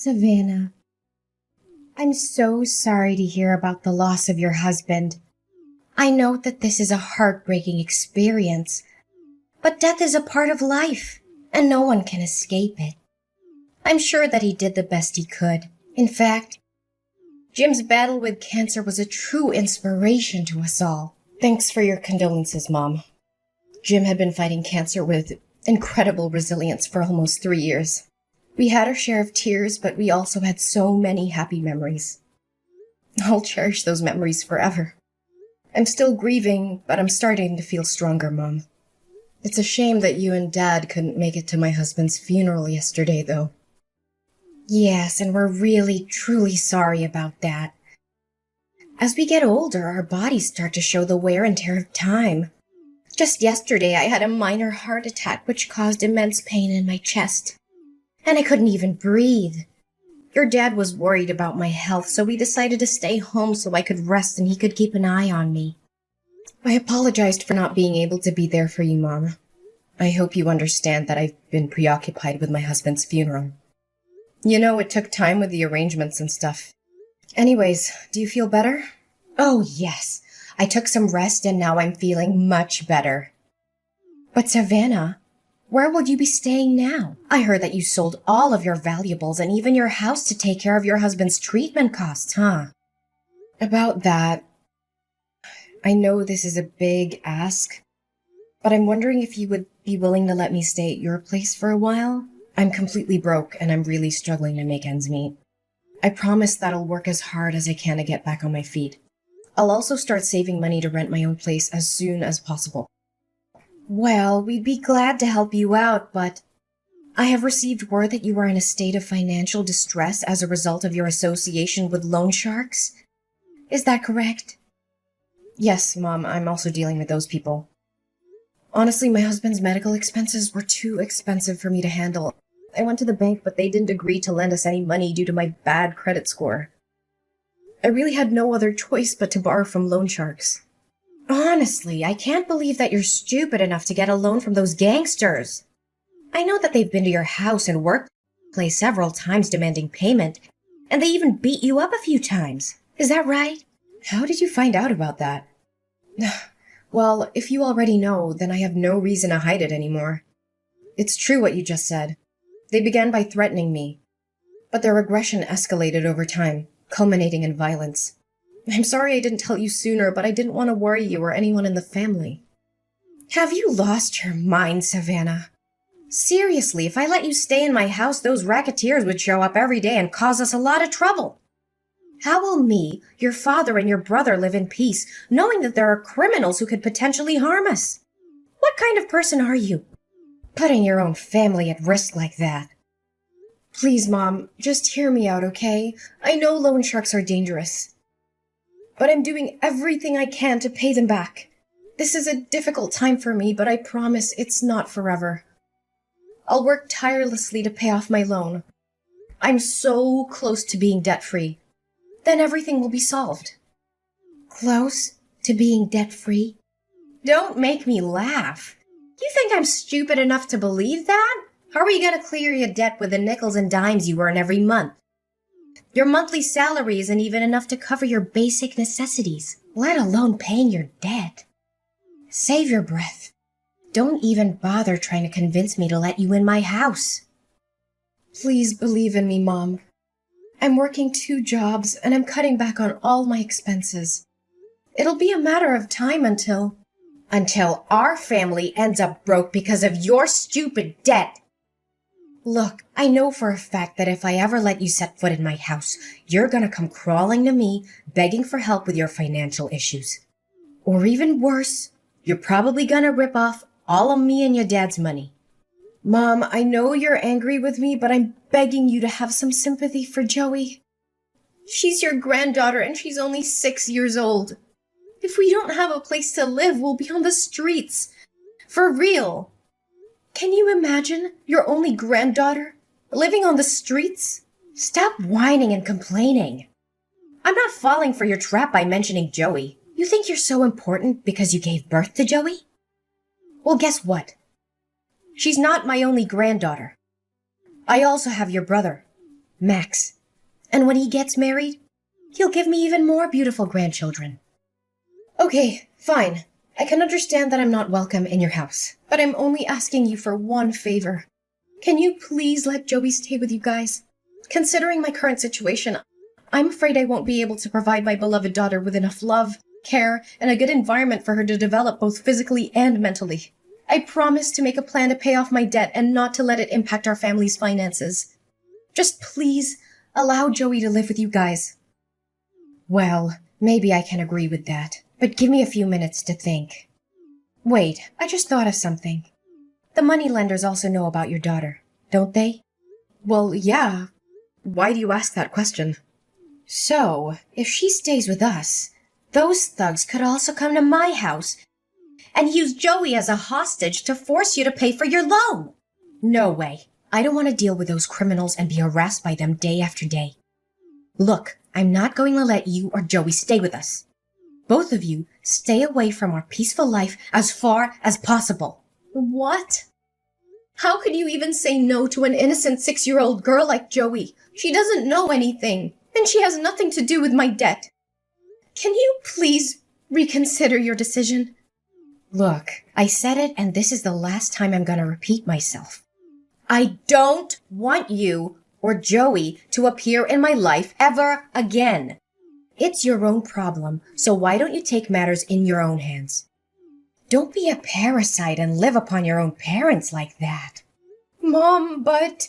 Savannah, I'm so sorry to hear about the loss of your husband. I know that this is a heartbreaking experience, but death is a part of life, and no one can escape it. I'm sure that he did the best he could. In fact, Jim's battle with cancer was a true inspiration to us all. Thanks for your condolences, Mom. Jim had been fighting cancer with incredible resilience for almost 3 years. We had our share of tears, but we also had so many happy memories. I'll cherish those memories forever. I'm still grieving, but I'm starting to feel stronger, Mom. It's a shame that you and Dad couldn't make it to my husband's funeral yesterday, though. Yes, and we're really, truly sorry about that. As we get older, our bodies start to show the wear and tear of time. Just yesterday, I had a minor heart attack which caused immense pain in my chest. And I couldn't even breathe. Your dad was worried about my health, so we decided to stay home so I could rest and he could keep an eye on me. I apologized for not being able to be there for you, Mom. I hope you understand that I've been preoccupied with my husband's funeral. You know, it took time with the arrangements and stuff. Anyways, do you feel better? Oh, yes. I took some rest and now I'm feeling much better. But Savannah, where will you be staying now? I heard that you sold all of your valuables and even your house to take care of your husband's treatment costs, huh? About that, I know this is a big ask, but I'm wondering if you would be willing to let me stay at your place for a while? I'm completely broke and I'm really struggling to make ends meet. I promise that I'll work as hard as I can to get back on my feet. I'll also start saving money to rent my own place as soon as possible. Well, we'd be glad to help you out, but I have received word that you are in a state of financial distress as a result of your association with loan sharks. Is that correct? Yes, Mom, I'm also dealing with those people. Honestly, my husband's medical expenses were too expensive for me to handle. I went to the bank, but they didn't agree to lend us any money due to my bad credit score. I really had no other choice but to borrow from loan sharks. Honestly, I can't believe that you're stupid enough to get a loan from those gangsters. I know that they've been to your house and workplace several times demanding payment, and they even beat you up a few times. Is that right? How did you find out about that? Well, if you already know, then I have no reason to hide it anymore. It's true what you just said. They began by threatening me, but their aggression escalated over time, culminating in violence. I'm sorry I didn't tell you sooner, but I didn't want to worry you or anyone in the family. Have you lost your mind, Savannah? Seriously, if I let you stay in my house, those racketeers would show up every day and cause us a lot of trouble. How will me, your father, and your brother live in peace, knowing that there are criminals who could potentially harm us? What kind of person are you, putting your own family at risk like that? Please, Mom, just hear me out, okay? I know loan sharks are dangerous, but I'm doing everything I can to pay them back. This is a difficult time for me, but I promise it's not forever. I'll work tirelessly to pay off my loan. I'm so close to being debt-free. Then everything will be solved. Close to being debt-free? Don't make me laugh. You think I'm stupid enough to believe that? How are you going to clear your debt with the nickels and dimes you earn every month? Your monthly salary isn't even enough to cover your basic necessities, let alone paying your debt. Save your breath. Don't even bother trying to convince me to let you in my house. Please believe in me, Mom. I'm working 2 jobs and I'm cutting back on all my expenses. It'll be a matter of time until our family ends up broke because of your stupid debt. Look, I know for a fact that if I ever let you set foot in my house, you're gonna come crawling to me, begging for help with your financial issues. Or even worse, you're probably gonna rip off all of me and your dad's money. Mom, I know you're angry with me, but I'm begging you to have some sympathy for Joey. She's your granddaughter and she's only 6 years old. If we don't have a place to live, we'll be on the streets. For real. Can you imagine your only granddaughter living on the streets? Stop whining and complaining. I'm not falling for your trap by mentioning Joey. You think you're so important because you gave birth to Joey? Well, guess what? She's not my only granddaughter. I also have your brother, Max. And when he gets married, he'll give me even more beautiful grandchildren. Okay, fine. I can understand that I'm not welcome in your house, but I'm only asking you for one favor. Can you please let Joey stay with you guys? Considering my current situation, I'm afraid I won't be able to provide my beloved daughter with enough love, care, and a good environment for her to develop both physically and mentally. I promise to make a plan to pay off my debt and not to let it impact our family's finances. Just please allow Joey to live with you guys. Well, maybe I can agree with that, but give me a few minutes to think. Wait, I just thought of something. The moneylenders also know about your daughter, don't they? Well, yeah. Why do you ask that question? So, if she stays with us, those thugs could also come to my house and use Joey as a hostage to force you to pay for your loan. No way. I don't want to deal with those criminals and be harassed by them day after day. Look, I'm not going to let you or Joey stay with us. Both of you stay away from our peaceful life as far as possible. What? How could you even say no to an innocent 6-year-old girl like Joey? She doesn't know anything, and she has nothing to do with my debt. Can you please reconsider your decision? Look, I said it, and this is the last time I'm going to repeat myself. I don't want you or Joey to appear in my life ever again. It's your own problem, so why don't you take matters in your own hands? Don't be a parasite and live upon your own parents like that. Mom, but...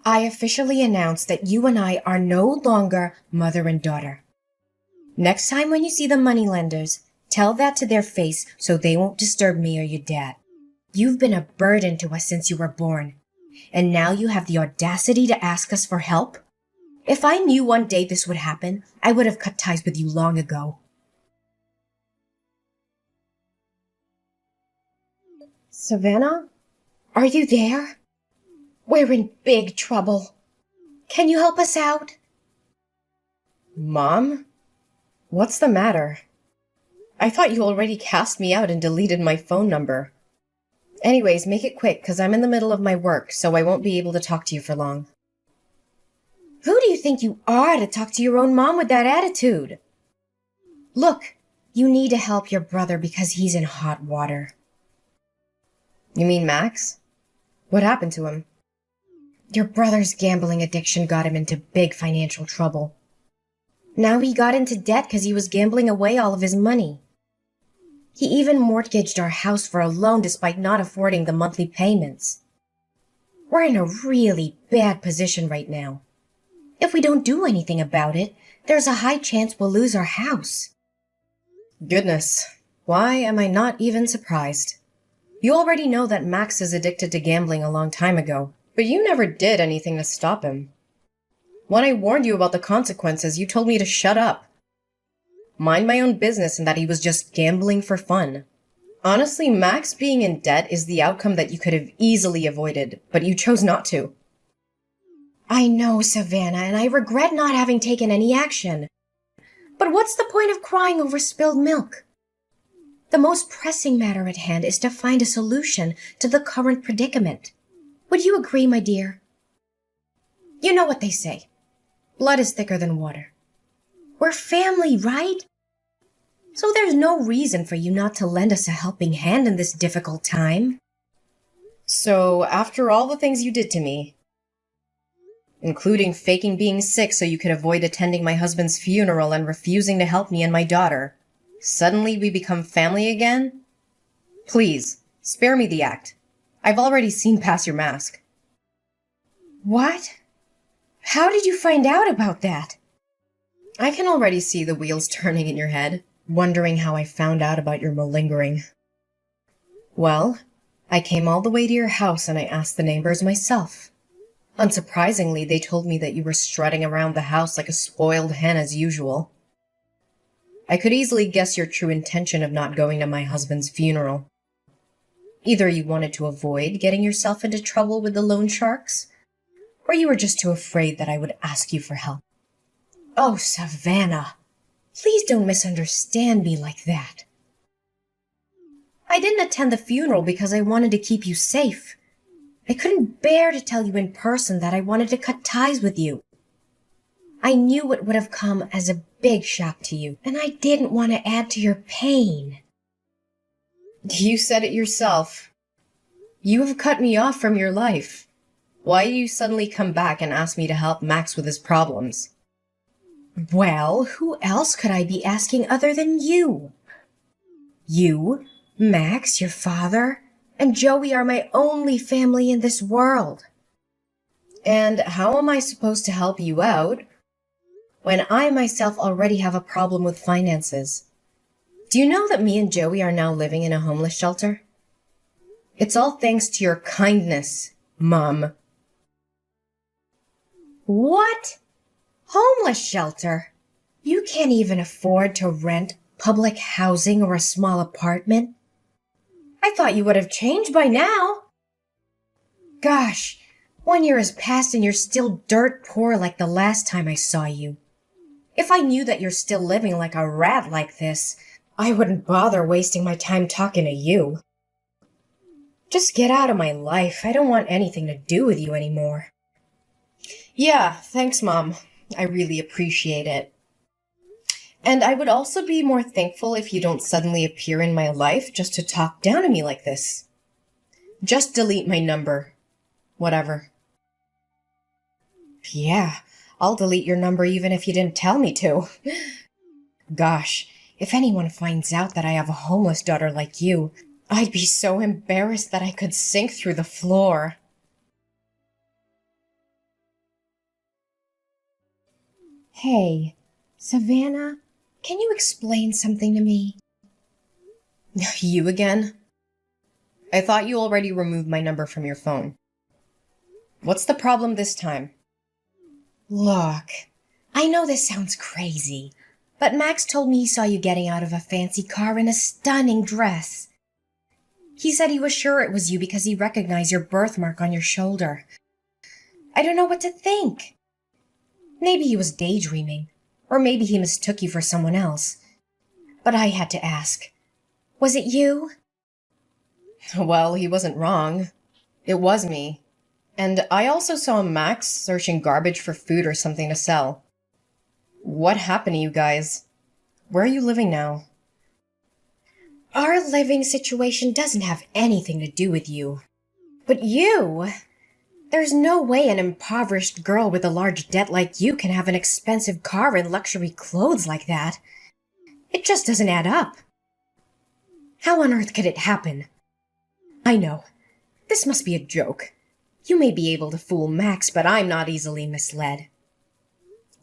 I officially announce that you and I are no longer mother and daughter. Next time when you see the moneylenders, tell that to their face so they won't disturb me or your dad. You've been a burden to us since you were born, and now you have the audacity to ask us for help? If I knew one day this would happen, I would have cut ties with you long ago. Savannah? Are you there? We're in big trouble. Can you help us out? Mom? What's the matter? I thought you already cast me out and deleted my phone number. Anyways, make it quick, 'cause I'm in the middle of my work, so I won't be able to talk to you for long. Who do you think you are to talk to your own mom with that attitude? Look, you need to help your brother because he's in hot water. You mean Max? What happened to him? Your brother's gambling addiction got him into big financial trouble. Now he got into debt because he was gambling away all of his money. He even mortgaged our house for a loan despite not affording the monthly payments. We're in a really bad position right now. If we don't do anything about it, there's a high chance we'll lose our house. Goodness, why am I not even surprised? You already know that Max is addicted to gambling a long time ago, but you never did anything to stop him. When I warned you about the consequences, you told me to shut up. Mind my own business and that he was just gambling for fun. Honestly, Max being in debt is the outcome that you could have easily avoided, but you chose not to. I know, Savannah, and I regret not having taken any action. But what's the point of crying over spilled milk? The most pressing matter at hand is to find a solution to the current predicament. Would you agree, my dear? You know what they say. Blood is thicker than water. We're family, right? So there's no reason for you not to lend us a helping hand in this difficult time. So, after all the things you did to me, including faking being sick so you could avoid attending my husband's funeral and refusing to help me and my daughter, suddenly we become family again? Please, spare me the act. I've already seen past your mask. What? How did you find out about that? I can already see the wheels turning in your head, wondering how I found out about your malingering. Well, I came all the way to your house and I asked the neighbors myself. Unsurprisingly, they told me that you were strutting around the house like a spoiled hen as usual. I could easily guess your true intention of not going to my husband's funeral. Either you wanted to avoid getting yourself into trouble with the loan sharks, or you were just too afraid that I would ask you for help. Oh, Savannah, please don't misunderstand me like that. I didn't attend the funeral because I wanted to keep you safe. I couldn't bear to tell you in person that I wanted to cut ties with you. I knew it would have come as a big shock to you, and I didn't want to add to your pain. You said it yourself. You have cut me off from your life. Why do you suddenly come back and ask me to help Max with his problems? Well, who else could I be asking other than you? You, Max, your father, and Joey are my only family in this world. And how am I supposed to help you out when I myself already have a problem with finances? Do you know that me and Joey are now living in a homeless shelter? It's all thanks to your kindness, Mom. What? Homeless shelter? You can't even afford to rent public housing or a small apartment? I thought you would have changed by now. Gosh, 1 year has passed and you're still dirt poor like the last time I saw you. If I knew that you're still living like a rat like this, I wouldn't bother wasting my time talking to you. Just get out of my life. I don't want anything to do with you anymore. Yeah, thanks, Mom. I really appreciate it. And I would also be more thankful if you don't suddenly appear in my life just to talk down to me like this. Just delete my number. Whatever. Yeah, I'll delete your number even if you didn't tell me to. Gosh, if anyone finds out that I have a homeless daughter like you, I'd be so embarrassed that I could sink through the floor. Hey, Savannah, can you explain something to me? You again? I thought you already removed my number from your phone. What's the problem this time? Look, I know this sounds crazy, but Max told me he saw you getting out of a fancy car in a stunning dress. He said he was sure it was you because he recognized your birthmark on your shoulder. I don't know what to think. Maybe he was daydreaming, or maybe he mistook you for someone else. But I had to ask, was it you? Well, he wasn't wrong. It was me. And I also saw Max searching garbage for food or something to sell. What happened to you guys? Where are you living now? Our living situation doesn't have anything to do with you. But you? There's no way an impoverished girl with a large debt like you can have an expensive car and luxury clothes like that. It just doesn't add up. How on earth could it happen? I know. This must be a joke. You may be able to fool Max, but I'm not easily misled.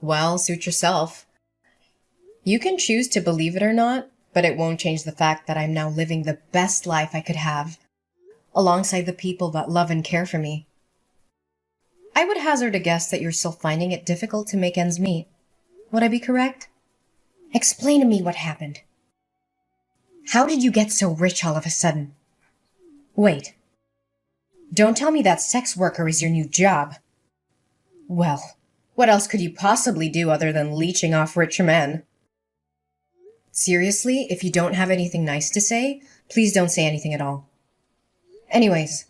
Well, suit yourself. You can choose to believe it or not, but it won't change the fact that I'm now living the best life I could have, alongside the people that love and care for me. I would hazard a guess that you're still finding it difficult to make ends meet. Would I be correct? Explain to me what happened. How did you get so rich all of a sudden? Wait. Don't tell me that sex worker is your new job. Well, what else could you possibly do other than leeching off rich men? Seriously, if you don't have anything nice to say, please don't say anything at all. Anyways,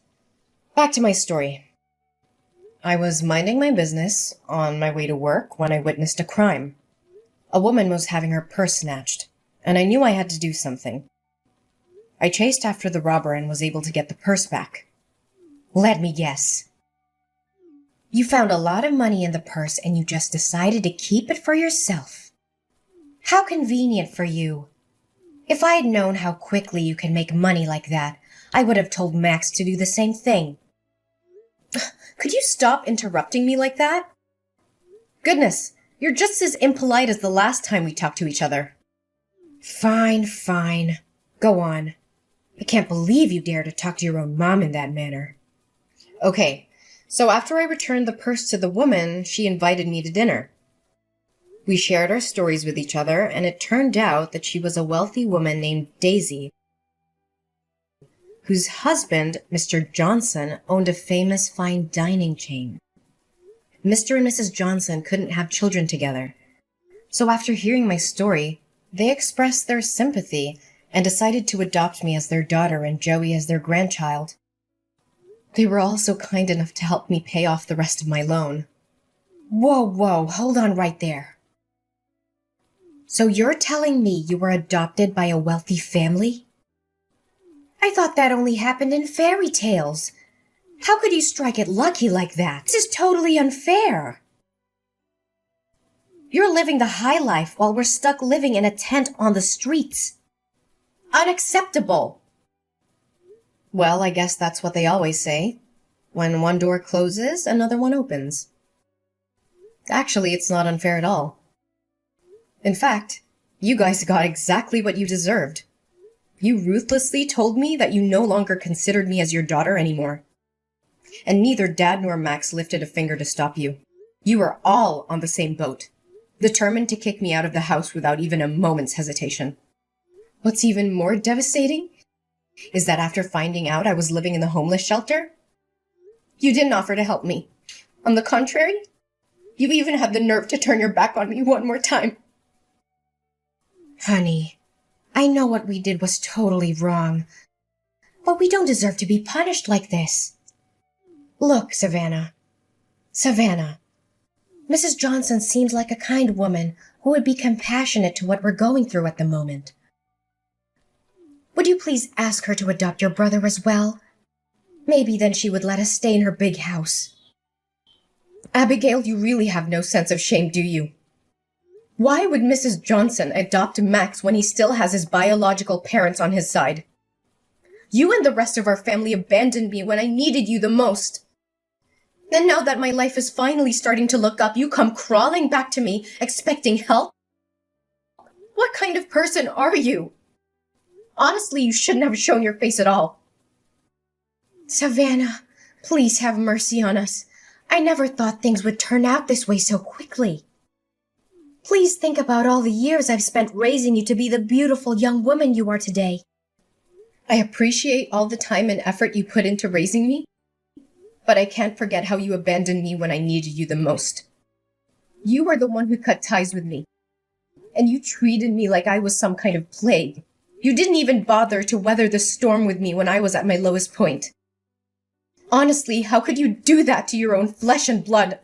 back to my story. I was minding my business on my way to work when I witnessed a crime. A woman was having her purse snatched, and I knew I had to do something. I chased after the robber and was able to get the purse back. Let me guess. You found a lot of money in the purse and you just decided to keep it for yourself. How convenient for you. If I had known how quickly you can make money like that, I would have told Max to do the same thing. Could you stop interrupting me like that? Goodness, you're just as impolite as the last time we talked to each other. Fine. Go on. I can't believe you dare to talk to your own mom in that manner. Okay, so after I returned the purse to the woman, she invited me to dinner. We shared our stories with each other, and it turned out that she was a wealthy woman named Daisy, whose husband, Mr. Johnson, owned a famous fine dining chain. Mr. and Mrs. Johnson couldn't have children together. So after hearing my story, they expressed their sympathy and decided to adopt me as their daughter and Joey as their grandchild. They were also kind enough to help me pay off the rest of my loan. Whoa, hold on right there. So you're telling me you were adopted by a wealthy family? I thought that only happened in fairy tales. How could you strike it lucky like that? This is totally unfair. You're living the high life while we're stuck living in a tent on the streets. Unacceptable. Well, I guess that's what they always say. When one door closes, another one opens. Actually, it's not unfair at all. In fact, you guys got exactly what you deserved. You ruthlessly told me that you no longer considered me as your daughter anymore. And neither Dad nor Max lifted a finger to stop you. You were all on the same boat, determined to kick me out of the house without even a moment's hesitation. What's even more devastating is that after finding out I was living in the homeless shelter, you didn't offer to help me. On the contrary, you even had the nerve to turn your back on me one more time. Honey, I know what we did was totally wrong, but we don't deserve to be punished like this. Look, Savannah, Mrs. Johnson seems like a kind woman who would be compassionate to what we're going through at the moment. Would you please ask her to adopt your brother as well? Maybe then she would let us stay in her big house. Abigail, you really have no sense of shame, do you? Why would Mrs. Johnson adopt Max when he still has his biological parents on his side? You and the rest of our family abandoned me when I needed you the most. And now that my life is finally starting to look up, you come crawling back to me, expecting help? What kind of person are you? Honestly, you shouldn't have shown your face at all. Savannah, please have mercy on us. I never thought things would turn out this way so quickly. Please think about all the years I've spent raising you to be the beautiful young woman you are today. I appreciate all the time and effort you put into raising me, but I can't forget how you abandoned me when I needed you the most. You were the one who cut ties with me, and you treated me like I was some kind of plague. You didn't even bother to weather the storm with me when I was at my lowest point. Honestly, how could you do that to your own flesh and blood?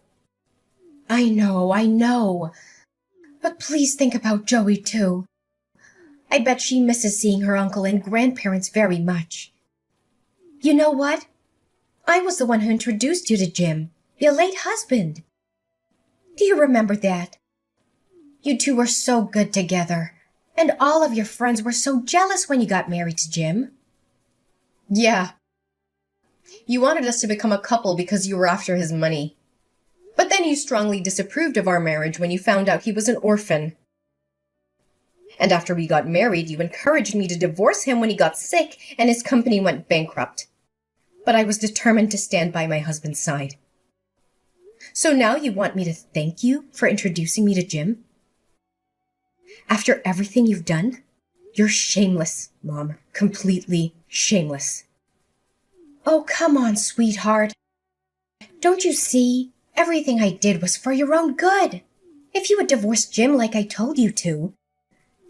I know. But please think about Joey too. I bet she misses seeing her uncle and grandparents very much. You know what? I was the one who introduced you to Jim, your late husband. Do you remember that? You two were so good together, and all of your friends were so jealous when you got married to Jim. Yeah. You wanted us to become a couple because you were after his money. But then you strongly disapproved of our marriage when you found out he was an orphan. And after we got married, you encouraged me to divorce him when he got sick and his company went bankrupt. But I was determined to stand by my husband's side. So now you want me to thank you for introducing me to Jim? After everything you've done? You're shameless, Mom. Completely shameless. Oh, come on, sweetheart. Don't you see? Everything I did was for your own good. If you had divorced Jim like I told you to,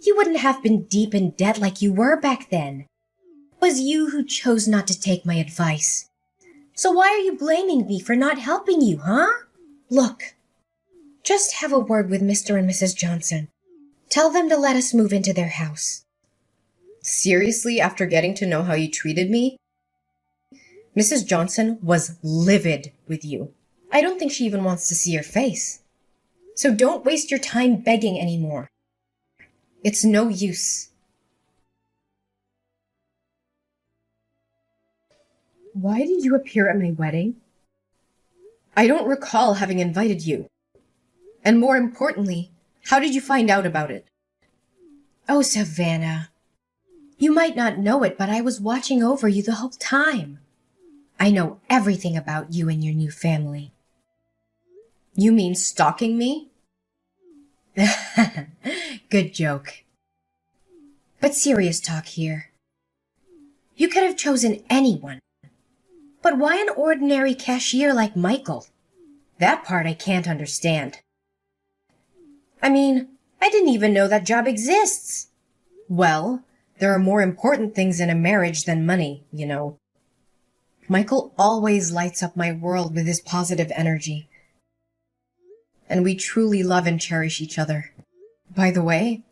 you wouldn't have been deep in debt like you were back then. It was you who chose not to take my advice. So why are you blaming me for not helping you, huh? Look, just have a word with Mr. and Mrs. Johnson. Tell them to let us move into their house. Seriously, after getting to know how you treated me? Mrs. Johnson was livid with you. I don't think she even wants to see your face. So don't waste your time begging anymore. It's no use. Why did you appear at my wedding? I don't recall having invited you. And more importantly, how did you find out about it? Oh, Savannah. You might not know it, but I was watching over you the whole time. I know everything about you and your new family. You mean stalking me? Good joke. But serious talk here. You could have chosen anyone. But why an ordinary cashier like Michael? That part I can't understand. I mean, I didn't even know that job exists. Well, there are more important things in a marriage than money, you know. Michael always lights up my world with his positive energy. and we truly love and cherish each other. By the way,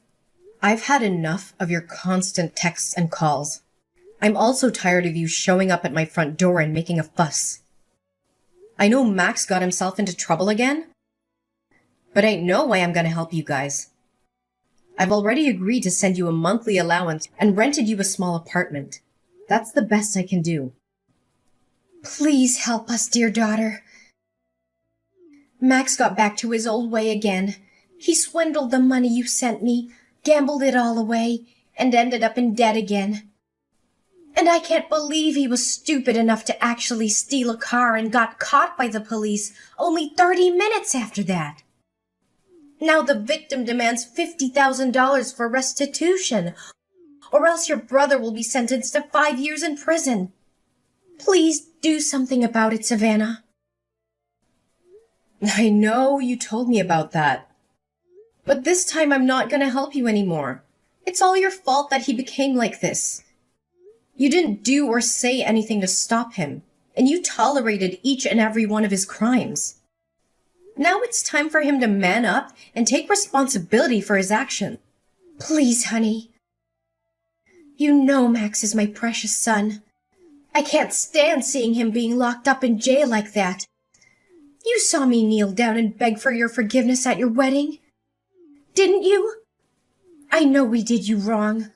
I've had enough of your constant texts and calls. I'm also tired of you showing up at my front door and making a fuss. I know Max got himself into trouble again, but ain't no way I'm gonna help you guys. I've already agreed to send you a monthly allowance and rented you a small apartment. That's the best I can do. Please help us, dear daughter. Max got back to his old way again. He swindled the money you sent me, gambled it all away, and ended up in debt again. And I can't believe he was stupid enough to actually steal a car and got caught by the police only 30 minutes after that. Now the victim demands $50,000 for restitution, or else your brother will be sentenced to 5 years in prison. Please do something about it, Savannah. I know you told me about that. But this time I'm not gonna help you anymore. It's all your fault that he became like this. You didn't do or say anything to stop him, and you tolerated each and every one of his crimes. Now it's time for him to man up and take responsibility for his action. Please, honey. You know Max is my precious son. I can't stand seeing him being locked up in jail like that. You saw me kneel down and beg for your forgiveness at your wedding. Didn't you? I know we did you wrong.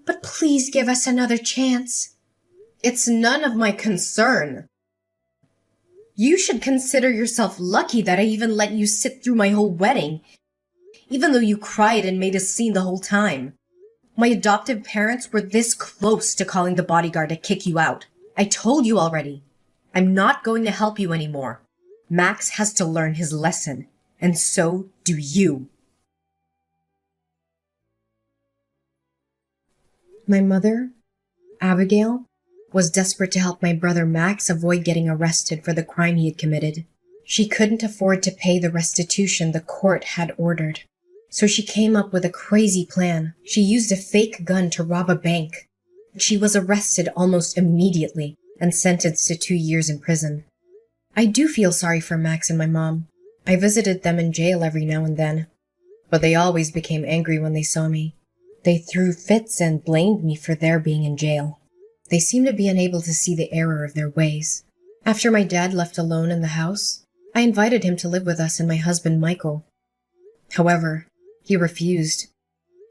But please give us another chance. It's none of my concern. You should consider yourself lucky that I even let you sit through my whole wedding, even though you cried and made a scene the whole time. My adoptive parents were this close to calling the bodyguard to kick you out. I told you already. I'm not going to help you anymore. Max has to learn his lesson, and so do you. My mother, Abigail, was desperate to help my brother Max avoid getting arrested for the crime he had committed. She couldn't afford to pay the restitution the court had ordered, so she came up with a crazy plan. She used a fake gun to rob a bank. She was arrested almost immediately and sentenced to 2 years in prison. I do feel sorry for Max and my mom. I visited them in jail every now and then, but they always became angry when they saw me. They threw fits and blamed me for their being in jail. They seemed to be unable to see the error of their ways. After my dad left alone in the house, I invited him to live with us and my husband Michael. However, he refused,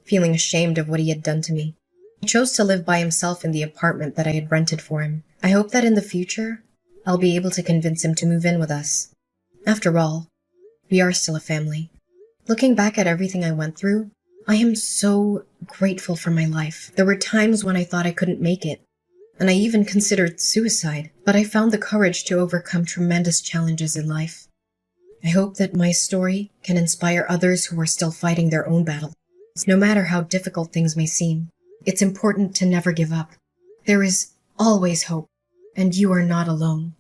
feeling ashamed of what he had done to me. He chose to live by himself in the apartment that I had rented for him. I hope that in the future, I'll be able to convince him to move in with us. After all, we are still a family. Looking back at everything I went through, I am so grateful for my life. There were times when I thought I couldn't make it, and I even considered suicide, but I found the courage to overcome tremendous challenges in life. I hope that my story can inspire others who are still fighting their own battles. No matter how difficult things may seem, it's important to never give up. There is always hope, and you are not alone.